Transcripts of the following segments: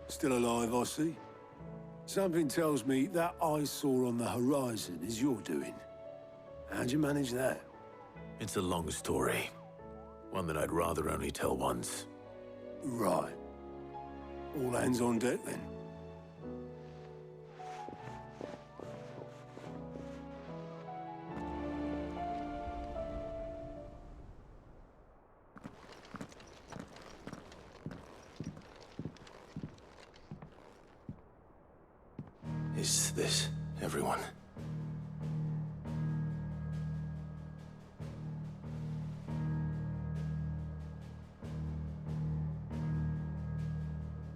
Still alive, I see. Something tells me that I saw on the horizon is your doing. How'd you manage that? It's a long story. One that I'd rather only tell once. Right. All hands on deck, then. Is this everyone?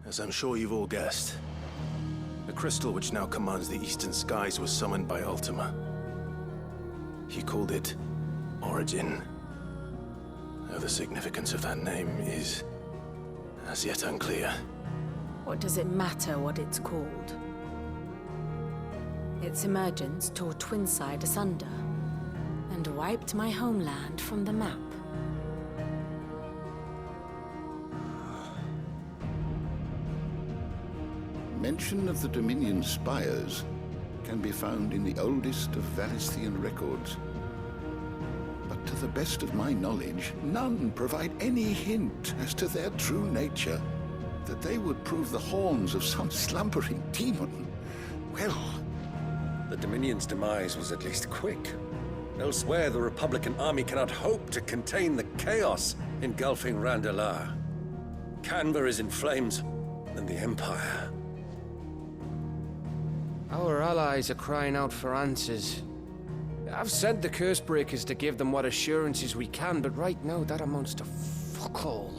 As I'm sure you've all guessed, the crystal which now commands the eastern skies was summoned by Ultima. He called it Origin. Though the significance of that name is as yet unclear. What does it matter what it's called? Its emergence tore Twinside asunder and wiped my homeland from the map. Mention of the Dominion spires can be found in the oldest of Valisthian records. But to the best of my knowledge, none provide any hint as to their true nature. That they would prove the horns of some slumbering demon. Well, the Dominion's demise was at least quick. Elsewhere, the Republican army cannot hope to contain the chaos engulfing Randalar. Canva is in flames, and the Empire. Our allies are crying out for answers. I've sent the Cursebreakers to give them what assurances we can, but right now that amounts to fuck all.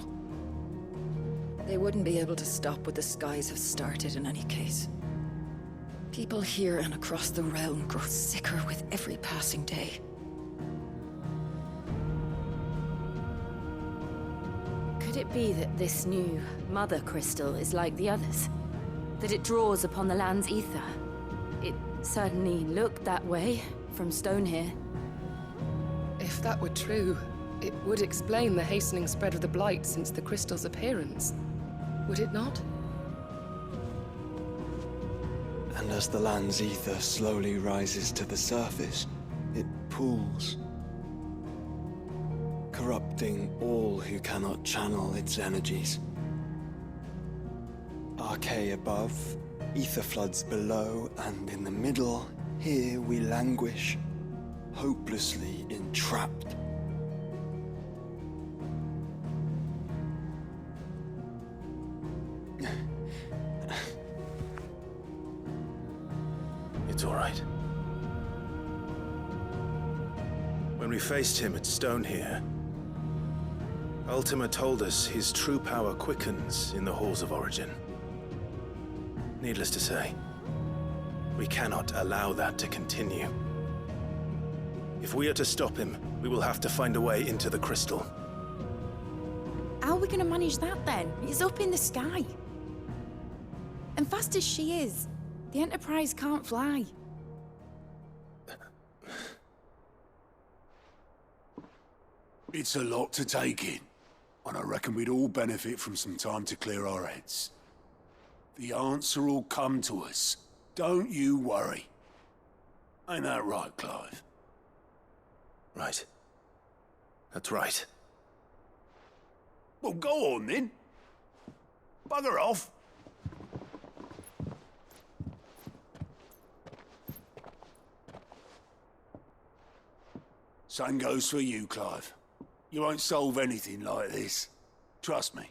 They wouldn't be able to stop what the skies have started in any case. People here and across the realm grow sicker with every passing day. Could it be that this new Mother Crystal is like the others? That it draws upon the land's ether? It certainly looked that way from stone here. If that were true, it would explain the hastening spread of the Blight since the crystal's appearance. Would it not? And as the land's ether slowly rises to the surface, it pools, corrupting all who cannot channel its energies. Archay above, ether floods below, and in the middle, here we languish, hopelessly entrapped. It's all right. When we faced him at Stone here, Ultima told us his true power quickens in the halls of Origin. Needless to say, we cannot allow that to continue. If we are to stop him, we will have to find a way into the crystal. How are we going to manage that then? It's up in the sky. And fast as she is, the Enterprise can't fly. It's a lot to take in, and I reckon we'd all benefit from some time to clear our heads. The answer will come to us. Don't you worry. Ain't that right, Clive? Right. That's right. Well, go on then. Bugger off. Same goes for you, Clive. You won't solve anything like this. Trust me.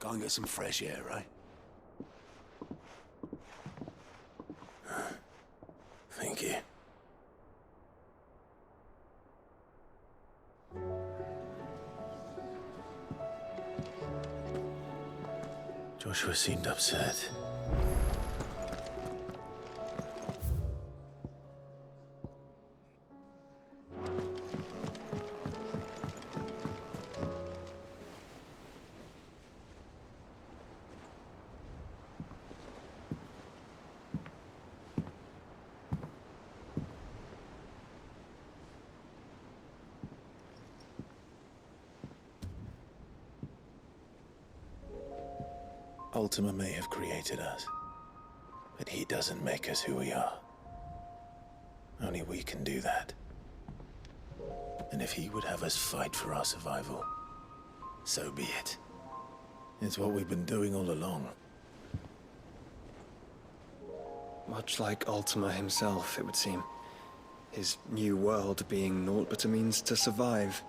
Go and get some fresh air, eh? Thank you. Joshua seemed upset. Ultima may have created us, but he doesn't make us who we are. Only we can do that. And if he would have us fight for our survival, so be it. It's what we've been doing all along. Much like Ultima himself, it would seem. His new world being naught but a means to survive.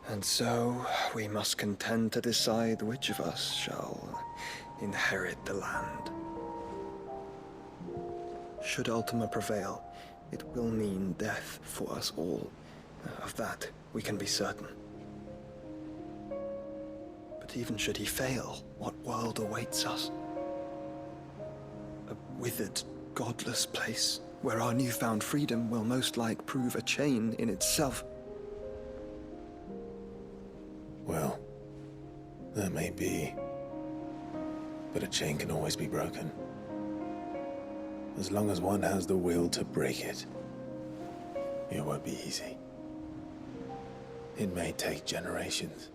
And so, we must contend to decide which of us shall inherit the land. Should Ultima prevail, it will mean death for us all. Of that, we can be certain. But even should he fail, what world awaits us? A withered, godless place, where our newfound freedom will most like prove a chain in itself. Well, that may be. But a chain can always be broken. As long as one has the will to break it, it won't be easy. It may take generations,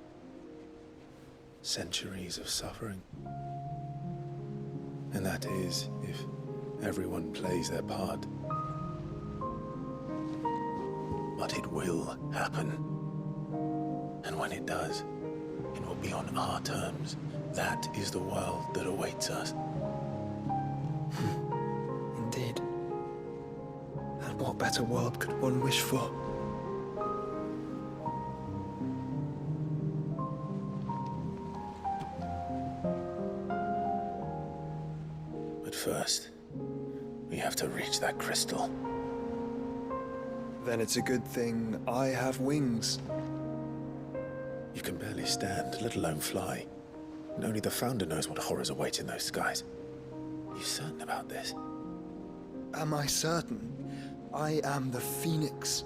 centuries of suffering. And that is if everyone plays their part. But it will happen. And when it does, it will be on our terms. That is the world that awaits us. Indeed. And what better world could one wish for? But first, we have to reach that crystal. Then it's a good thing I have wings. You can barely stand, let alone fly. And only the Founder knows what horrors await in those skies. Are you certain about this? Am I certain? I am the Phoenix.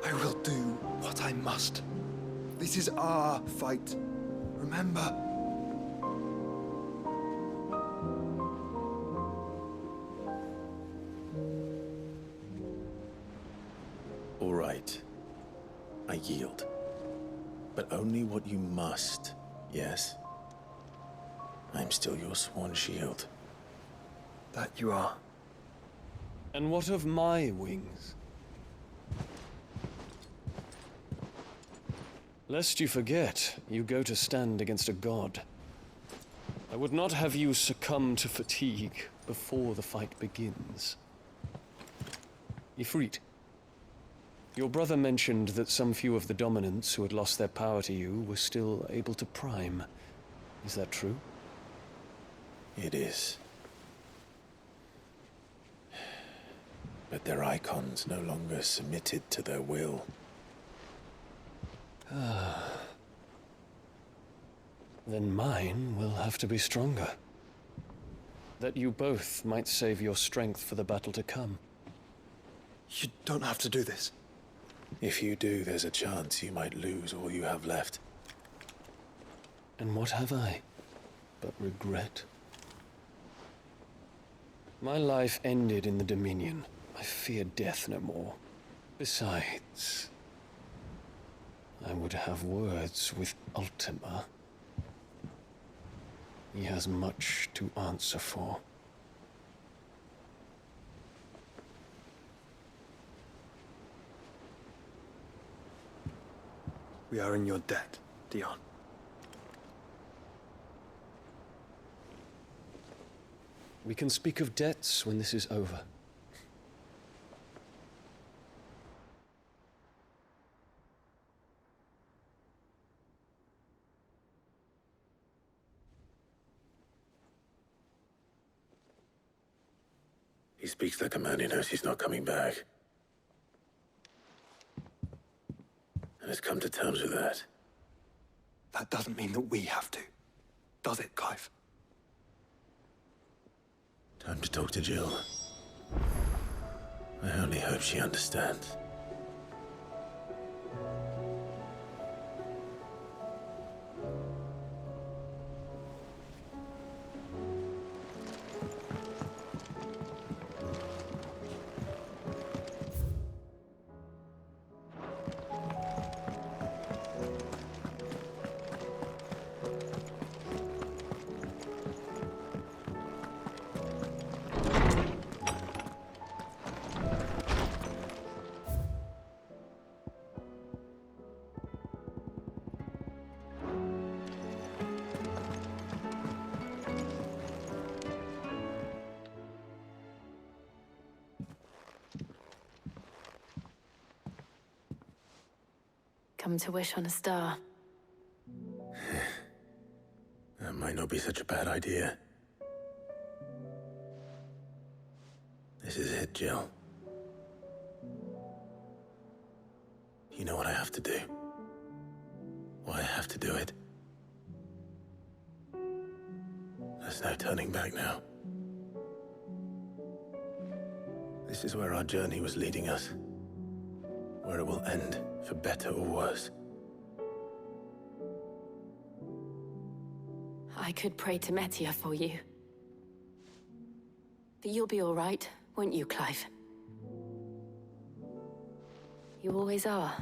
I will do what I must. This is our fight. Remember? All right. I yield. But only what you must, yes? I'm still your sworn shield. That you are. And what of my wings? Lest you forget, you go to stand against a god. I would not have you succumb to fatigue before the fight begins. Ifrit, your brother mentioned that some few of the dominants who had lost their power to you were still able to prime. Is that true? It is. But their icons no longer submitted to their will. Then mine will have to be stronger. That you both might save your strength for the battle to come. You don't have to do this. If you do, there's a chance you might lose all you have left. And what have I but regret? My life ended in the Dominion. I fear death no more. Besides, I would have words with Ultima. He has much to answer for. We are in your debt, Dion. We can speak of debts when this is over. He speaks like a man who knows he's not coming back. And has come to terms with that. That doesn't mean that we have to. Does it, Clive? Time to talk to Jill. I only hope she understands. come to wish on a star. That might not be such a bad idea. This is it, Jill. You know what I have to do. Why I have to do it. There's no turning back now. This is where our journey was leading us. Where it will end, for better or worse. I could pray to Metia for you. But you'll be all right, won't you, Clive? You always are.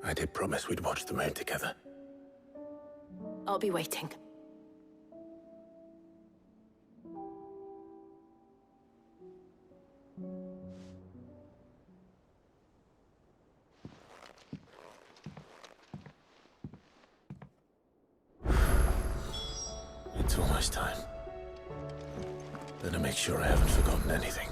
I did promise we'd watch the moon together. I'll be waiting. It's almost time. Better make sure I haven't forgotten anything.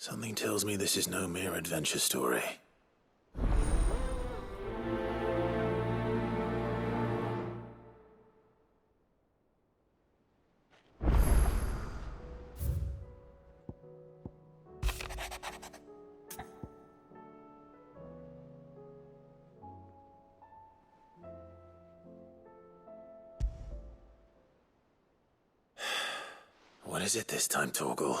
Something tells me this is no mere adventure story. What is it this time, Torgal?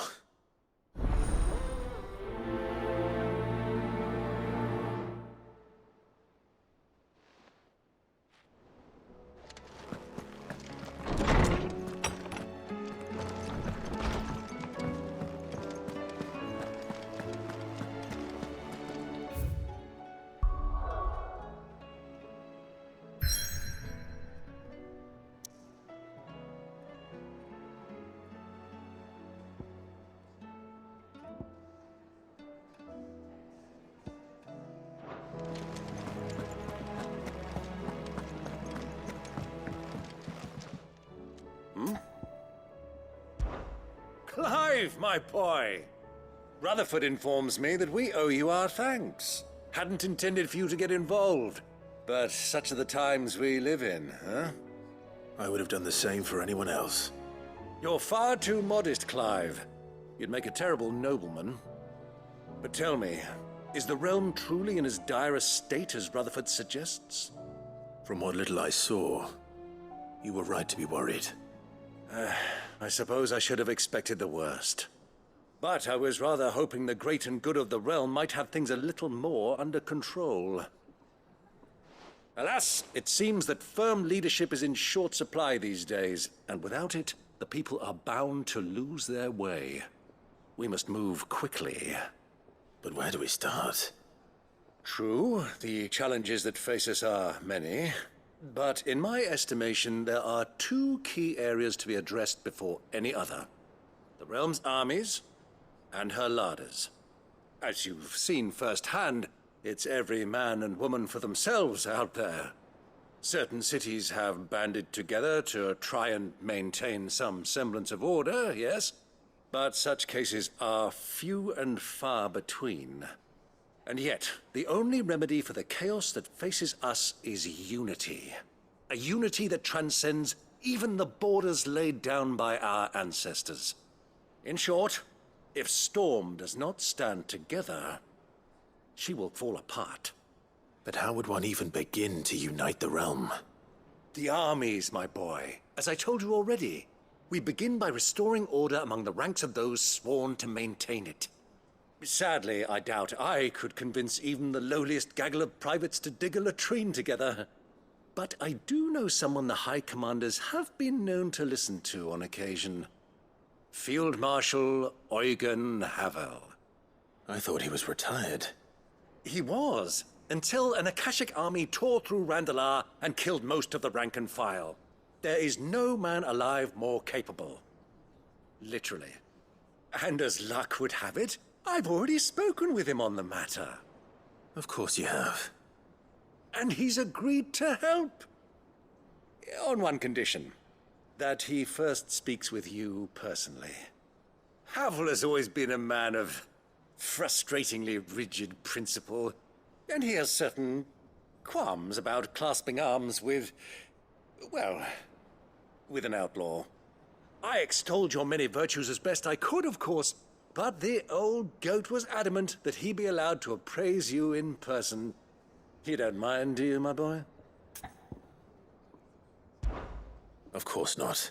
Clive, my boy! Rutherford informs me that we owe you our thanks. Hadn't intended for you to get involved, but such are the times we live in, huh? I would have done the same for anyone else. You're far too modest, Clive. You'd make a terrible nobleman. But tell me, is the realm truly in as dire a state as Rutherford suggests? From what little I saw, you were right to be worried. I suppose I should have expected the worst. But I was rather hoping the great and good of the realm might have things a little more under control. Alas, it seems that firm leadership is in short supply these days, and without it, the people are bound to lose their way. We must move quickly. But where do we start? True, the challenges that face us are many. But in my estimation, there are two key areas to be addressed before any other. The realm's armies and her larders. As you've seen firsthand, it's every man and woman for themselves out there. Certain cities have banded together to try and maintain some semblance of order, yes? But such cases are few and far between. And yet, the only remedy for the chaos that faces us is unity. A unity that transcends even the borders laid down by our ancestors. In short, if Storm does not stand together, she will fall apart. But how would one even begin to unite the realm? The armies, my boy. As I told you already, we begin by restoring order among the ranks of those sworn to maintain it. Sadly, I doubt I could convince even the lowliest gaggle of privates to dig a latrine together. But I do know someone the High Commanders have been known to listen to on occasion. Field Marshal Eugen Havel. I thought he was retired. He was, until an Akashic army tore through Randalar and killed most of the rank and file. There is no man alive more capable. Literally. And as luck would have it, I've already spoken with him on the matter. Of course you have. And he's agreed to help. On one condition. That he first speaks with you personally. Havel has always been a man of frustratingly rigid principle, and he has certain qualms about clasping arms with, well, with an outlaw. I extolled your many virtues as best I could, of course, but the old goat was adamant that he be allowed to appraise you in person. You don't mind, do you, my boy? Of course not.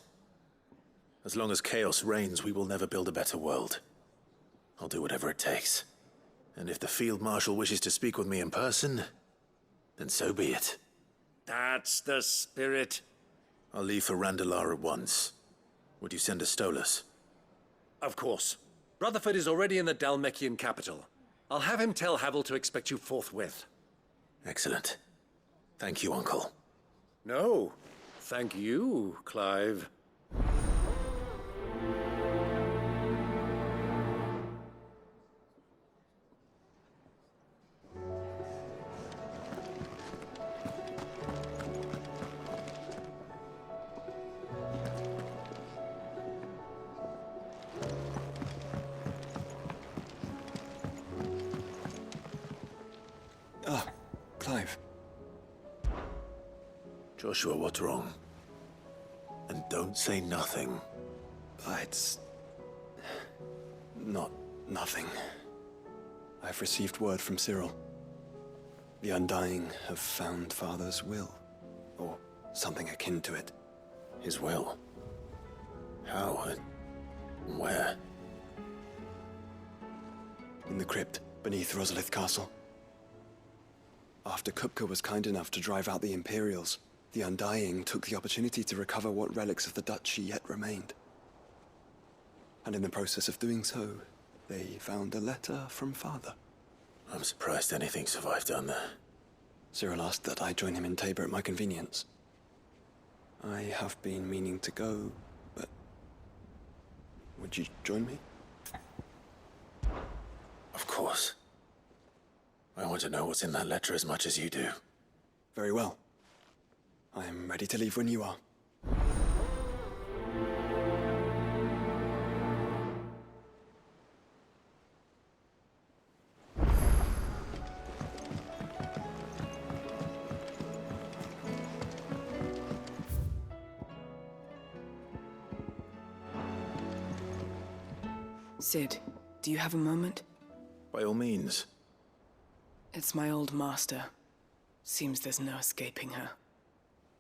As long as chaos reigns, we will never build a better world. I'll do whatever it takes. And if the Field Marshal wishes to speak with me in person, then so be it. That's the spirit. I'll leave for Randalar at once. Would you send a Stolas? Of course. Rutherford is already in the Dalmekian capital. I'll have him tell Havel to expect you forthwith. Excellent. Thank you, Uncle. No, thank you, Clive. Clive. Joshua, what's wrong? And don't say nothing. It's not nothing. I've received word from Cyril. The Undying have found Father's will, or something akin to it. His will? How and where? In the crypt beneath Rosalith Castle. After Kupka was kind enough to drive out the Imperials, the Undying took the opportunity to recover what relics of the Duchy yet remained. And in the process of doing so, they found a letter from Father. I'm surprised anything survived down there. Cyril asked that I join him in Tabor at my convenience. I have been meaning to go, but... would you join me? Of course. I want to know what's in that letter as much as you do. Very well. I am ready to leave when you are. Sid, do you have a moment? By all means. It's my old master. Seems there's no escaping her.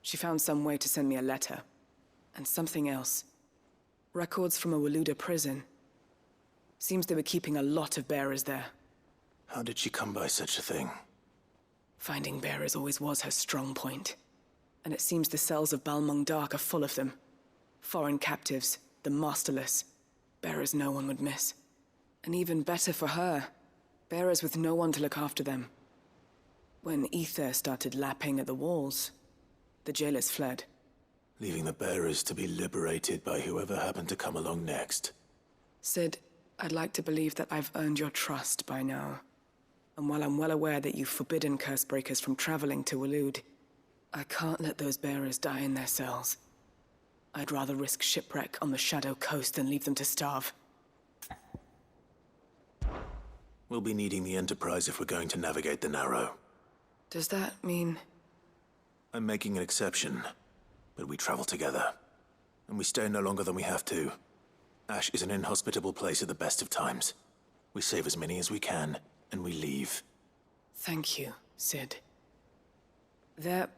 She found some way to send me a letter. And something else. Records from a Waluda prison. Seems they were keeping a lot of bearers there. How did she come by such a thing? Finding bearers always was her strong point. And it seems the cells of Balmung Dark are full of them. Foreign captives, the masterless. Bearers no one would miss. And even better for her, bearers with no one to look after them. When ether started lapping at the walls, the jailers fled. Leaving the bearers to be liberated by whoever happened to come along next. Sid, I'd like to believe that I've earned your trust by now. And while I'm well aware that you've forbidden Cursebreakers from traveling to Waloed, I can't let those bearers die in their cells. I'd rather risk shipwreck on the Shadow Coast than leave them to starve. We'll be needing the Enterprise if we're going to navigate the Narrow. Does that mean... I'm making an exception, but we travel together. And we stay no longer than we have to. Ash is an inhospitable place at the best of times. We save as many as we can, and we leave. Thank you, Sid. There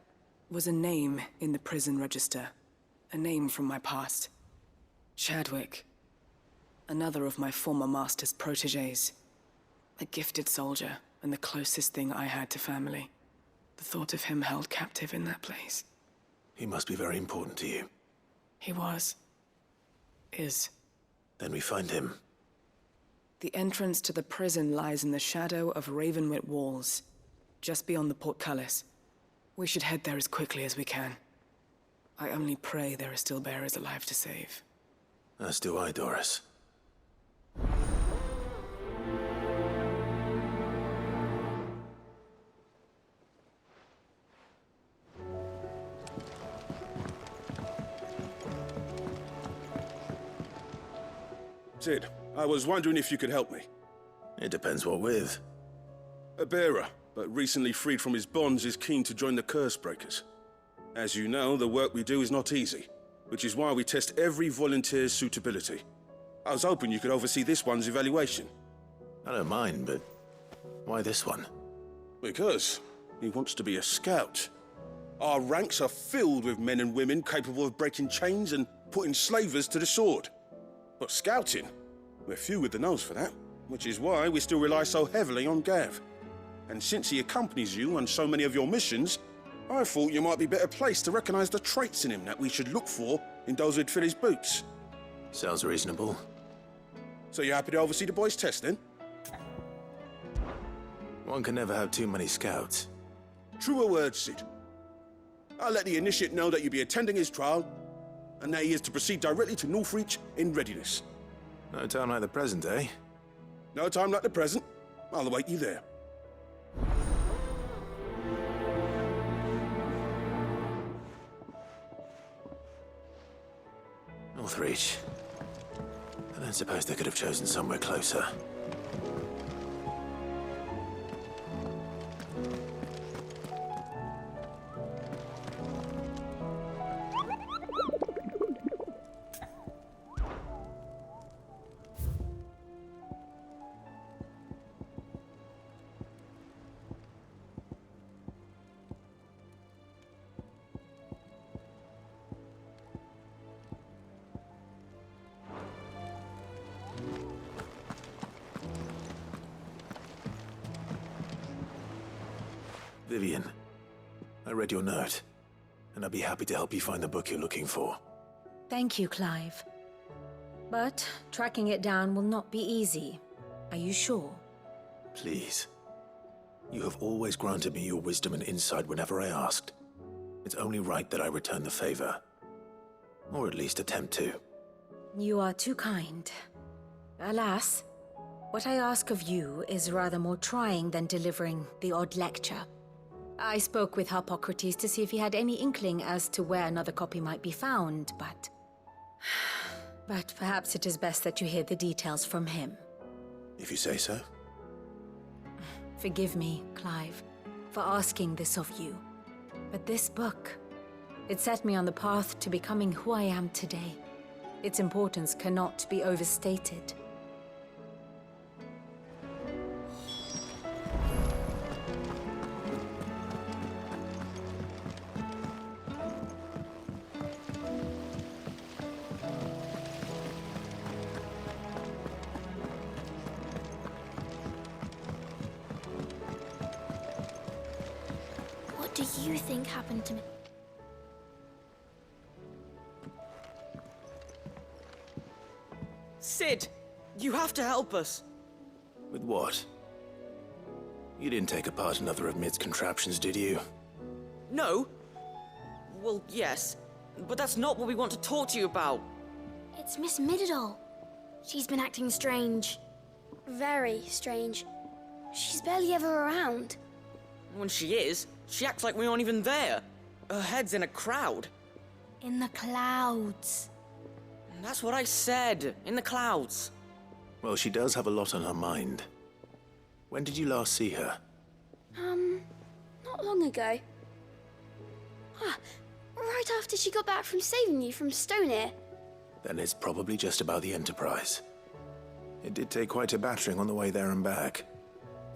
was a name in the prison register. A name from my past. Chadwick. Another of my former master's protégés. A gifted soldier, and the closest thing I had to family. The thought of him held captive in that place. He must be very important to you. He was. Is. Then we find him. The entrance to the prison lies in the shadow of Ravenwit Walls, just beyond the portcullis. We should head there as quickly as we can. I only pray there are still bearers alive to save. As do I, Doris. Sid, I was wondering if you could help me. It depends what with. A bearer, but recently freed from his bonds, is keen to join the Curse Breakers. As you know, the work we do is not easy, which is why we test every volunteer's suitability. I was hoping you could oversee this one's evaluation. I don't mind, but why this one? Because he wants to be a scout. Our ranks are filled with men and women capable of breaking chains and putting slavers to the sword. But scouting, we're few with the nose for that, which is why we still rely so heavily on Gav. And since he accompanies you on so many of your missions, I thought you might be better placed to recognize the traits in him that we should look for in those who'd fill his boots. Sounds reasonable. So you're happy to oversee the boys' test, then? One can never have too many scouts. Truer words, Sid. I'll let the initiate know that you'll be attending his trial, and that he is to proceed directly to Northreach in readiness. No time like the present, eh? No time like the present. I'll await you there. Northreach. I don't suppose they could have chosen somewhere closer. Vivian, I read your note, and I'd be happy to help you find the book you're looking for. Thank you, Clive. But tracking it down will not be easy. Are you sure? Please. You have always granted me your wisdom and insight whenever I asked. It's only right that I return the favor. Or at least attempt to. You are too kind. Alas, what I ask of you is rather more trying than delivering the odd lecture. I spoke with Harpocrates to see if he had any inkling as to where another copy might be found, but... But perhaps it is best that you hear the details from him. If you say so. Forgive me, Clive, for asking this of you. But this book, it set me on the path to becoming who I am today. Its importance cannot be overstated. What do you think happened to me? Sid, you have to help us. With what? You didn't take apart another of Mid's contraptions, did you? No. Well, yes, but that's not what we want to talk to you about. It's Miss Mididol. She's been acting strange. Very strange. She's barely ever around. When she is, she acts like we aren't even there. Her head's in a crowd. In the clouds. That's what I said. In the clouds. Well, she does have a lot on her mind. When did you last see her? Not long ago. Right after she got back from saving you from Stoneir. Then it's probably just about the Enterprise. It did take quite a battering on the way there and back.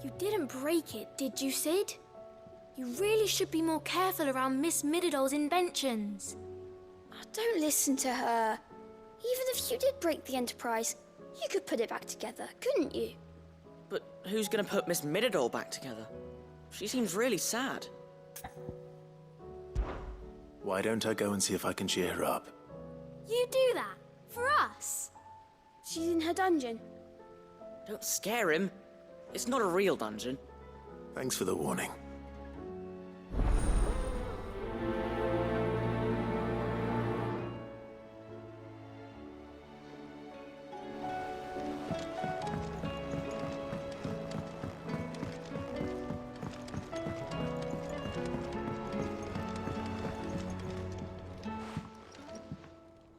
You didn't break it, did you, Sid? You really should be more careful around Miss Mididol's inventions. Don't listen to her. Even if you did break the Enterprise, you could put it back together, couldn't you? But who's gonna put Miss Mididol back together? She seems really sad. Why don't I go and see if I can cheer her up? You do that? For us? She's in her dungeon. Don't scare him. It's not a real dungeon. Thanks for the warning.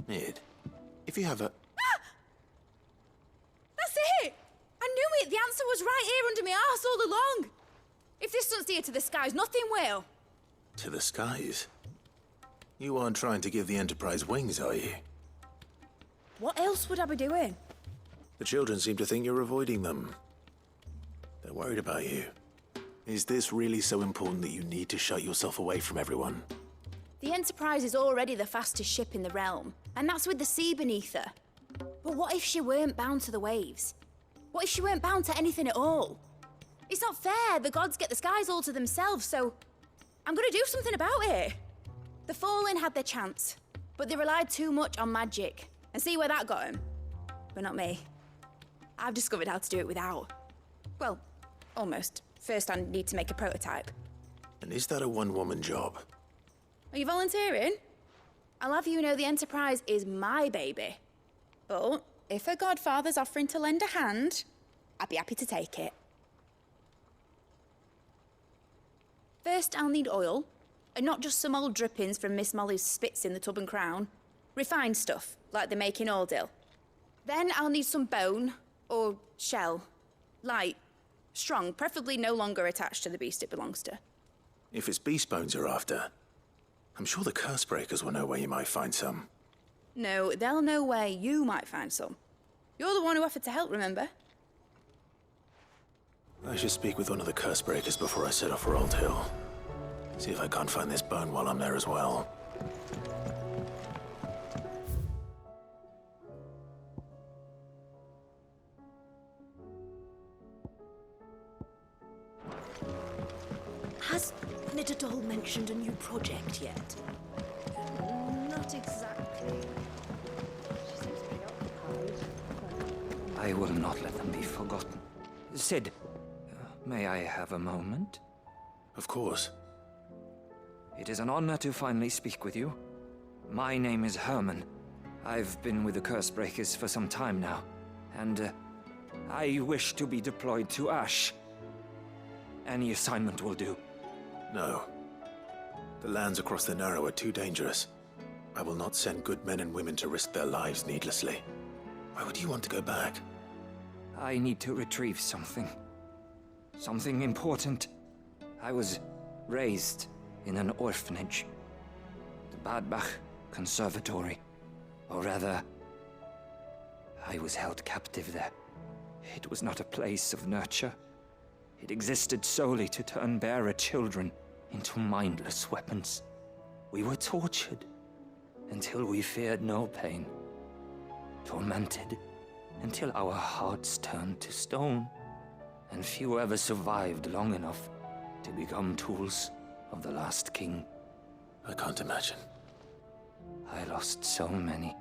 Mid, if you have a... this doesn't steer to the skies, nothing will. To the skies? You aren't trying to give the Enterprise wings, are you? What else would I be doing? The children seem to think you're avoiding them. They're worried about you. Is this really so important that you need to shut yourself away from everyone? The Enterprise is already the fastest ship in the realm, and that's with the sea beneath her. But what if she weren't bound to the waves? What if she weren't bound to anything at all? It's not fair. The gods get the skies all to themselves, so I'm gonna do something about it. The Fallen had their chance, but they relied too much on magic. And see where that got them? But not me. I've discovered how to do it without. Well, almost. First, I need to make a prototype. And is that a one-woman job? Are you volunteering? I'll have you know the Enterprise is my baby. But if her godfather's offering to lend a hand, I'd be happy to take it. First, I'll need oil, and not just some old drippings from Miss Molly's spits in the tub and crown. Refined stuff, like they make in Ordil. Then I'll need some bone, or shell. Light, strong, preferably no longer attached to the beast it belongs to. If it's beast bones you're after, I'm sure the Cursebreakers will know where you might find some. No, they'll know where you might find some. You're the one who offered to help, remember? I should speak with one of the Cursebreakers before I set off for Old Hill. See if I can't find this bone while I'm there as well. Has Nittedal mentioned a new project yet? Not exactly. She seems preoccupied. I will not let them be forgotten. Sid, may I have a moment? Of course. It is an honor to finally speak with you. My name is Herman. I've been with the Cursebreakers for some time now, and I wish to be deployed to Ash. Any assignment will do. No. The lands across the Narrow are too dangerous. I will not send good men and women to risk their lives needlessly. Why would you want to go back? I need to retrieve something. Something important. I was raised in an orphanage. The Badbach Conservatory. Or rather, I was held captive there. It was not a place of nurture. It existed solely to turn bearer children into mindless weapons. We were tortured until we feared no pain. Tormented until our hearts turned to stone. And few ever survived long enough to become tools of the last king. I can't imagine. I lost so many.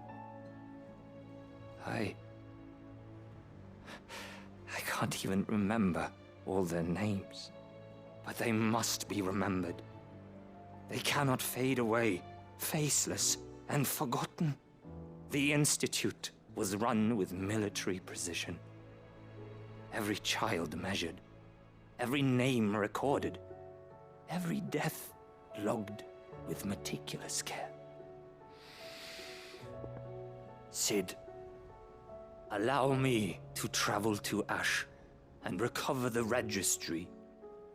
I can't even remember all their names. But they must be remembered. They cannot fade away, faceless and forgotten. The Institute was run with military precision. Every child measured, every name recorded, every death logged with meticulous care. Sid, allow me to travel to Ash and recover the registry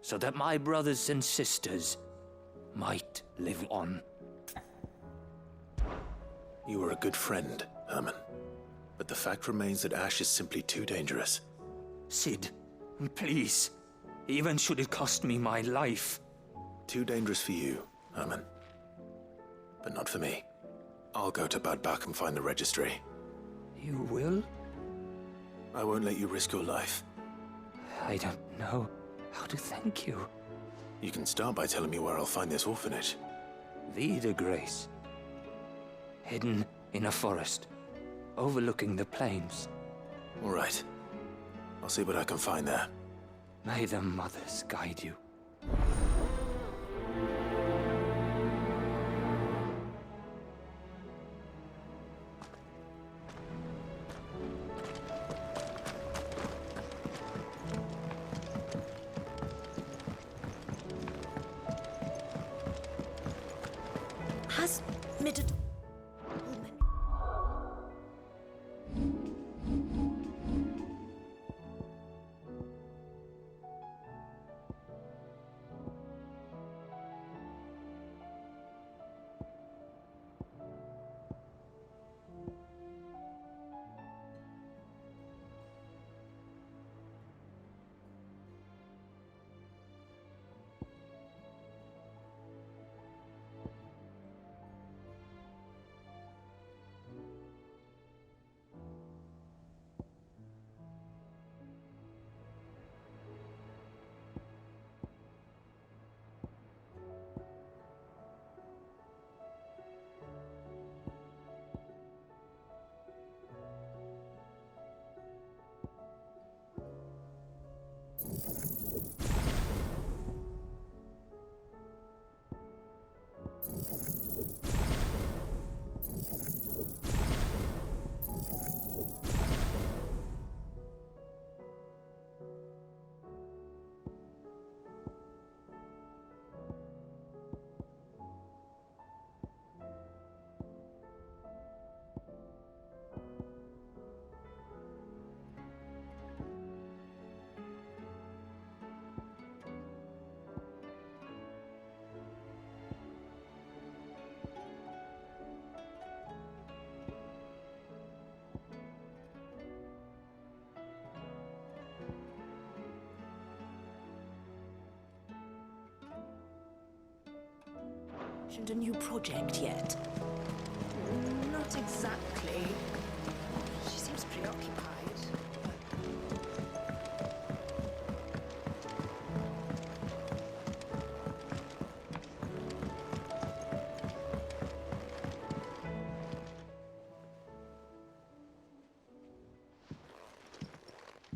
so that my brothers and sisters might live on. You were a good friend, Herman. But the fact remains that Ash is simply too dangerous. Sid, please. Even should it cost me my life. Too dangerous for you, Herman. But not for me. I'll go to Badbach and find the registry. You will? I won't let you risk your life. I don't know how to thank you. You can start by telling me where I'll find this orphanage. Vida Grace. Hidden in a forest, overlooking the plains. All right. I'll see what I can find there. May the mothers guide you. Has Nittedal A new project yet? Not exactly. She seems preoccupied.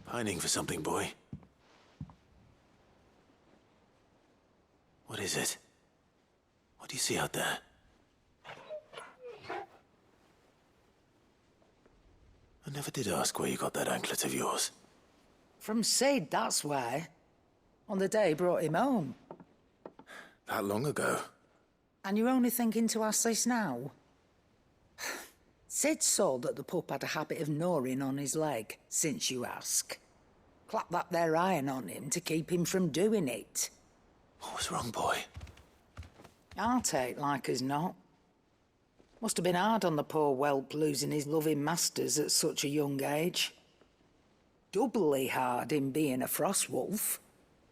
Pining for something, boy. What is it? What do you see out there? I never did ask where you got that anklet of yours. From Sid, that's why. On the day he brought him home. That long ago? And you're only thinking to ask this now? Sid saw that the pup had a habit of gnawing on his leg, since you ask. Clap that there iron on him to keep him from doing it. What was wrong, boy? I'll take like as not. Must have been hard on the poor whelp losing his loving masters at such a young age. Doubly hard in being a frost wolf,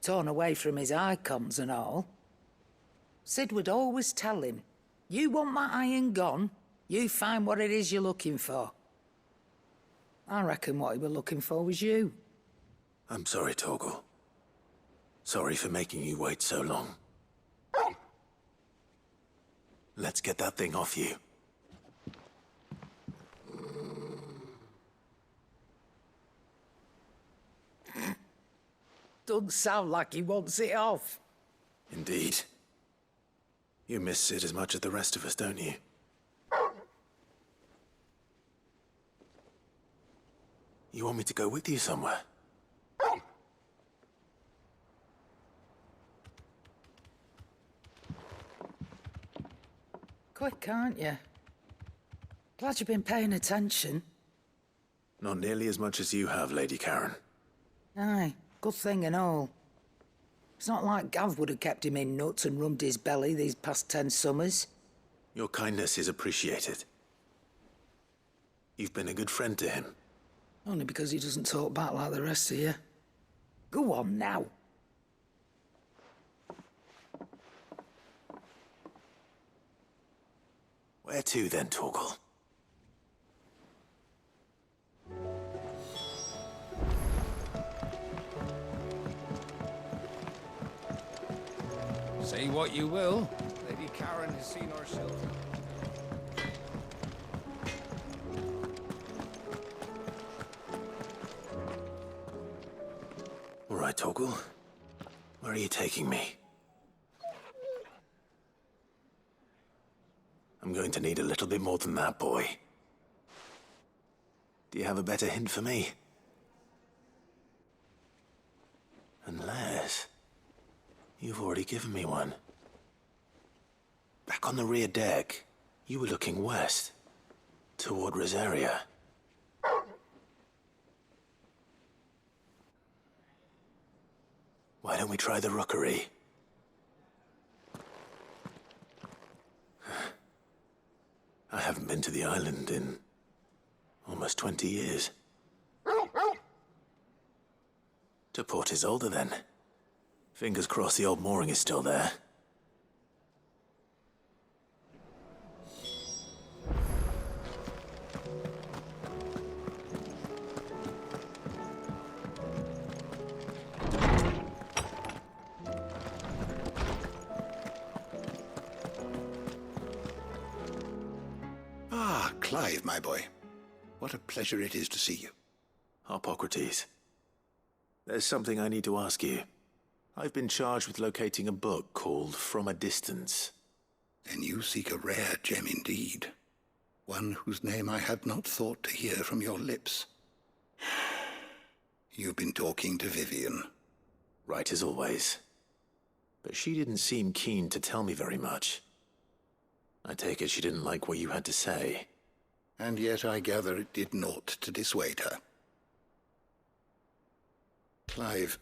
torn away from his icons and all. Sid would always tell him, you want that iron gone, you find what it is you're looking for. I reckon what he were looking for was you. I'm sorry, Torgal. Sorry for making you wait so long. Let's get that thing off you. Doesn't sound like he wants it off. Indeed. You miss Sid as much as the rest of us, don't you? You want me to go with you somewhere? Quick, aren't you? Glad you've been paying attention. Not nearly as much as you have, Lady Karen. Aye, good thing and all. It's not like Gav would have kept him in nuts and rubbed his belly these past 10 summers. Your kindness is appreciated. You've been a good friend to him. Only because he doesn't talk back like the rest of you. Go on now. Where to then, Torgal? Say what you will, Lady Karen has seen our shelter. All right, Torgal. Where are you taking me? I'm going to need a little bit more than that, boy. Do you have a better hint for me? Unless... you've already given me one. Back on the rear deck, you were looking west, toward Rosaria. Why don't we try the rookery? I haven't been to the island in almost 20 years. To Port Isolde, then. Fingers crossed the old mooring is still there. Ah, Clive, my boy. What a pleasure it is to see you. Hippocrates. There's something I need to ask you. I've been charged with locating a book called From a Distance. Then you seek a rare gem indeed. One whose name I had not thought to hear from your lips. You've been talking to Vivian. Right as always. But she didn't seem keen to tell me very much. I take it she didn't like what you had to say. And yet I gather it did naught to dissuade her. Clive,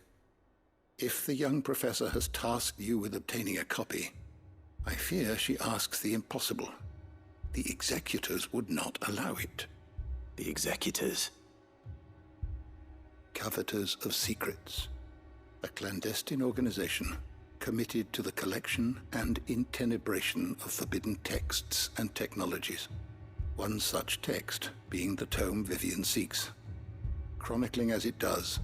if the young professor has tasked you with obtaining a copy, I fear she asks the impossible. The executors would not allow it. The executors? Coveters of Secrets. A clandestine organization committed to the collection and intenebration of forbidden texts and technologies. One such text being the tome Vivian seeks, chronicling as it does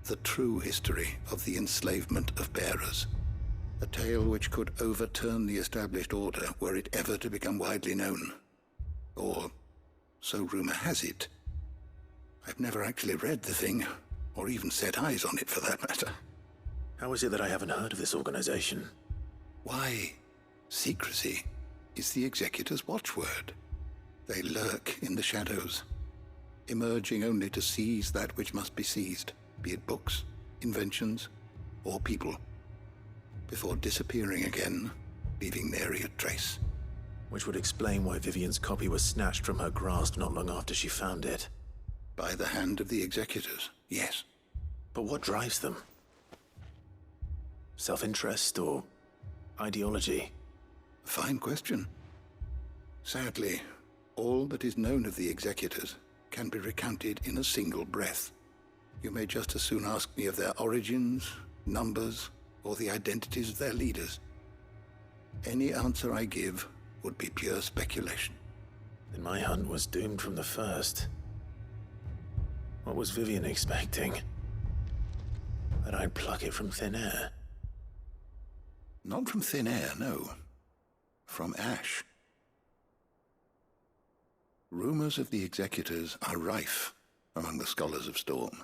the true history of the enslavement of bearers. A tale which could overturn the established order were it ever to become widely known. Or, so rumor has it. I've never actually read the thing, or even set eyes on it for that matter. How is it that I haven't heard of this organization? Why, secrecy is the executor's watchword. They lurk in the shadows, emerging only to seize that which must be seized, be it books, inventions, or people, before disappearing again, leaving nary a trace. Which would explain why Vivian's copy was snatched from her grasp not long after she found it. By the hand of the executors, yes. But what drives them? Self-interest or ideology? Fine question. Sadly, all that is known of the executors can be recounted in a single breath. You may just as soon ask me of their origins, numbers, or the identities of their leaders. Any answer I give would be pure speculation. Then my hunt was doomed from the first. What was Vivian expecting? That I'd pluck it from thin air? Not from thin air, no. From ash. Rumors of the executors are rife among the scholars of Storm,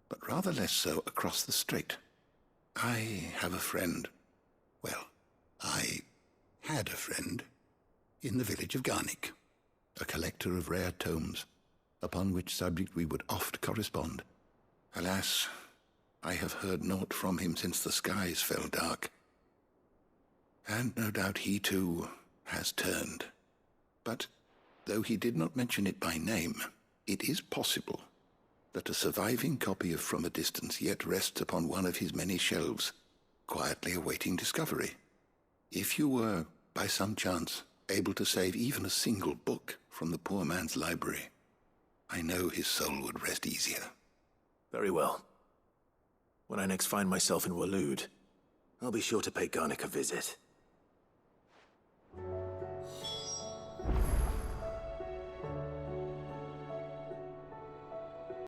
but rather less so across the strait. I have a friend. Well, I had a friend in the village of Garnick, a collector of rare tomes, upon which subject we would oft correspond. Alas, I have heard naught from him since the skies fell dark. And no doubt he too has turned. But though he did not mention it by name, it is possible that a surviving copy of From a Distance yet rests upon one of his many shelves, quietly awaiting discovery. If you were, by some chance, able to save even a single book from the poor man's library, I know his soul would rest easier. Very well. When I next find myself in Waloed, I'll be sure to pay Garnick a visit.